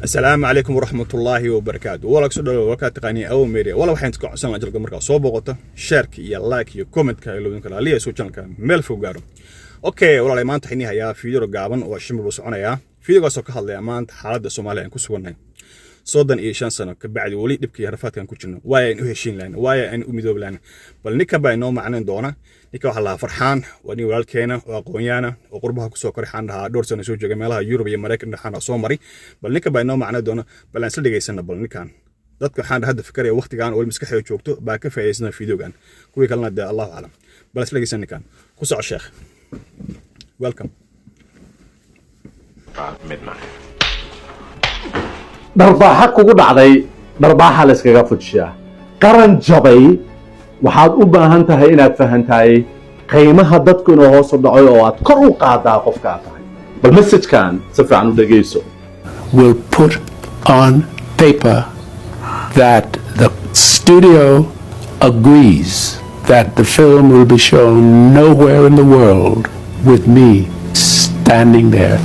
السلام عليكم ورحمة الله وبركاته. والله أقصد وقت تقنية أو ميريا ولا وحين تقع سنة جلق مركز صوب وقته شارك يا لايك يا كومنت كلو يمكن عليه سو channel كان ميل فوقارو. أوكي والله ما أنت حيني هيا فيديو رقابن وشمل بسعنا يا فيديو قصة كهلا يا ما أنت حالة الصومالية إن كسرنا صدّن إيشان سنة كبعد ولي دبكي هرفات كان كوتشنا وايا إنه هشين لنا وايا إنه أميدو لنا بل نكا باينو معنا دونا نكا وحلا فرحان وني ولال كينا وقويانا وقربها كسو كريحان لها دور سنة سوجا جمالها يوروبيا مريكا نحنا صومري بل نكا باينو معنا دونا بل نسل دقي سنة بل نكان dadka waxaan hadda fikiraya waqtigan oo maskaxda joogto baa ka faa'iideysna videogan kuwii kalena de Allahu a'lam bal isla geysanikan ku soco sheekh welcome midnight darbaaxa kugu dhacday darbaaxa la iskaga fujiyaa qaranjabay waxaad u baahan tahay inaad fahantahay qiimaha dadku inuu hoos u dhaco oo aad kor u qaadaa qofka aad tahay bal message-kan si fiican u dhageyso will put on paper that the studio agrees that the film will be shown nowhere in the world with me standing there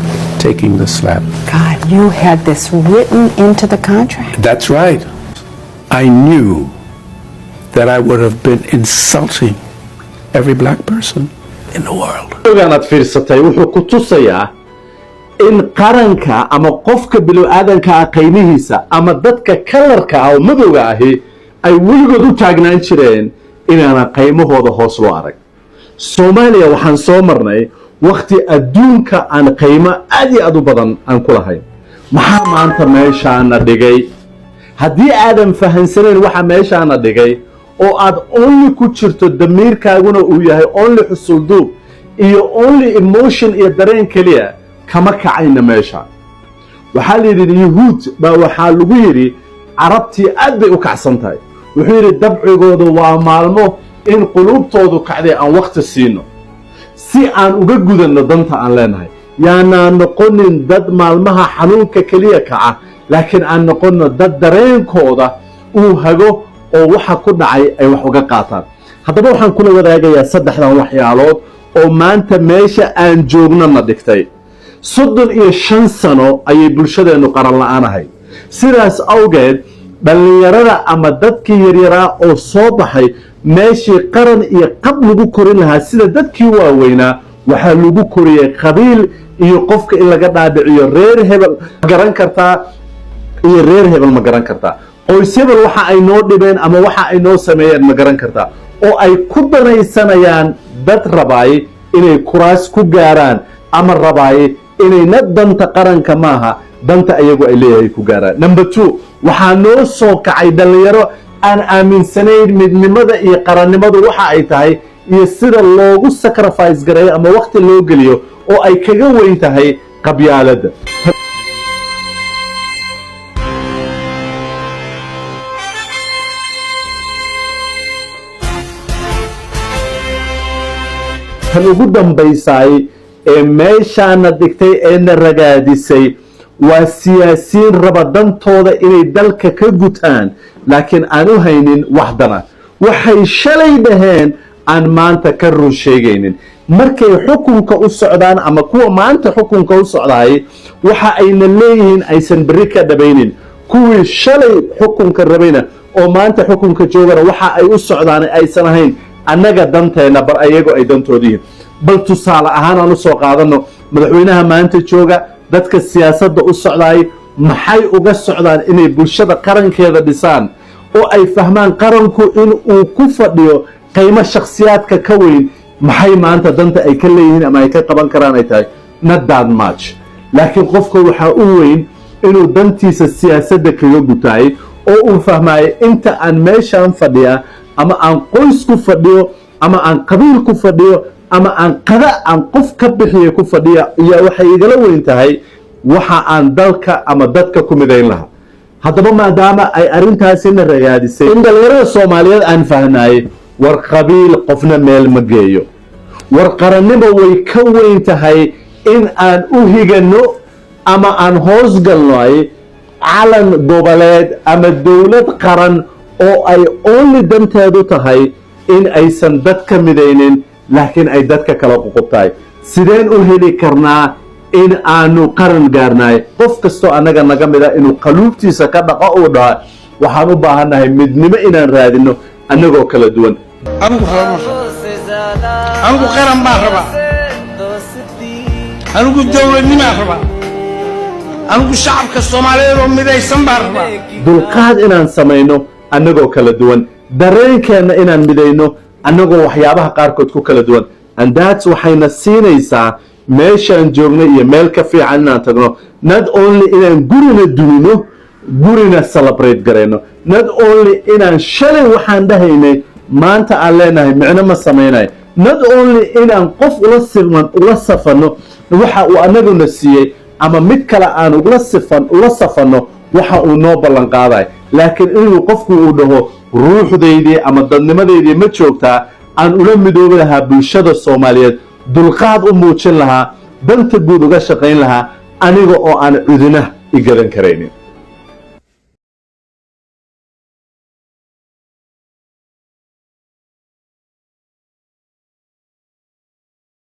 taking the slap. God, you had this written into the contract? That's right. I knew that I would have been insulting every black person in the world. ogaanaad fiirsatay wuxuu ku tusayaa in qaranka ama qofka bilowaadanka ah qiimihiisa ama dadka kalarka ah oo madowga ahi ay weligood u taagnaan jireen inaana qiimahooda hoos loo arag Soomaaliya waxaan soo marnay waqti adduunka aan qiimo aad iyo aad u badan aan ku lahayn maxaa maanta meeshaana dhigay haddii aadan fahansaneyn waxa meeshaana dhigay oo aad only ku jirto damiirkaaguna uu yahay only xusulduub iyo only emotion iyo dareen kaliya kama kacayna meesha waxaa la yidhi yuhuud baa waxaa lagu yidhi carabtii aad bay u kacsan tahay wuxuu yidhi dabcigoodu waa maalmo in quluubtoodu kacday aan waqti siino si aan uga gudanno danta aan leenahay yaanaan noqonin dad maalmaha xanuunka keliya kaca laakiin aan noqonno dad dareenkooda uu hago oo waxa ku dhacay ay wax uga qaataan haddaba waxaan kula wadaagayaa saddexdan waxyaalood oo maanta meesha aan joognana dhigtay 35 sano ayay bulshadeennu qaran la'aan ahayd sidaas awgeed dhallinyarada ama dadkii yaryaraa oo soo baxay meeshii qaran iyo qab lagu korin lahaa sida dadkii waaweynaa waxaa lagu koriyey qabiil iyo qofka in laga dhaadhiciyo reer hebel ma garan kartaa iyo reer hebel ma garan kartaa qoys hebel waxa ay noo dhibeen ama waxa ay noo sameeyeen ma garan kartaa oo ay ku danaysanayaan dad rabaay inay kuraas ku gaaraan ama rabaay inayna danta qaranka maaha danta ayagu ay leeyahay ku gaaraan number 2 waxaa noo soo kacay dhalinyaro aan aaminsanayn midnimada iyo qarannimadu waxa ay tahay iyo sida loogu sacrifice gareeyo ama waqti loo geliyo oo ay kaga weyn tahay qabyaaladda tan ugu dambaysay ee meeshaana dhigtay ee na ragaadisay waa siyaasiyiin raba dantooda inay dalka ka gutaan laakiin aan u haynin waxdana waxay shalay dhaheen aan maanta ka run sheegaynin markay xukunka u socdaan ama kuwa maanta xukunka u socdaay waxa ayna leeyihiin aysan berri ka dhabaynin kuwii shalay xukunka rabayna oo maanta xukunka joogana waxa ay u socdaan aysan ahayn annaga danteena bar ayagu ay dantooda yihiin bal tusaale ahaan aan u soo qaadano madaxweynaha maanta jooga dadka siyaasadda u socdaay maxay uga socdaan inay bulshada qarankeeda dhisaan oo ay fahmaan qaranku in uu ku fadhiyo qiimo shakhsiyaadka ka weyn maxay maanta danta ay ka leeyihiin ama ay ka qaban karaan ay tahay not that much laakiin qofka waxaa u weyn inuu dantiisa siyaasadda kaga gutaay oo uu fahmaayo inta aan meeshaan fadhiya ama aan qoys ku fadhiyo ama aan qabiil ku fadhiyo ama aan qada aan qof ka bixiyo ku fadhiya iyo waxay igala weyn tahay waxa aan dalka ama dadka ku midayn lahaa haddaba maadaama ay arrintaasina ragaadisay in dhalinyarada Soomaaliyeed aan fahnaay war qabiil qofna meel ma geeyo war qarannimo way ka weyn tahay in aan u higano ama aan hoos galnoy calan goboleed ama dawlad qaran oo ay only danteedu tahay in aysan dadka midaynin laakiin ay dadka kala ququbtaay sideen u heli karnaa in aanu qaran gaarnaay qof kastoo annaga naga mida inuu qaluubtiisa ka dhaqo uu dhaha waxaan u baahannahay midnimo inaan raadino annagoo kala duwan anigu qaran baan rabaa anigu dowladnimaan rabaa anigu shacabka Soomaaliyeed oo midaysan baan rabaa dulqaad inaan samayno annagoo kala duwan dareenkeena inaan midayno annagoo waxyaabaha qaarkood ku kala duwan and that's waxayna siinaysaa meeshaan joogno iyo meel ka fiican inaan tagno not only inaan gurina dumino gurina celebrate garayno not only inaan shalay waxaan dhahaynay maanta aan leenahay micno ma samaynayo not only inaan qof ula safano waxa uu annaguna siiyey ama mid kale aan ula safano waxa uu noo ballan qaaday laakiin inuu qofku uu dhaho ruuxdaydii ama dadnimadeydii ma joogtaa aan ula midoobi lahaa bulshada Soomaaliyeed dulqaad u muujin lahaa danta guud uga shaqayn lahaa aniga oo aan cudina i gadan karaynin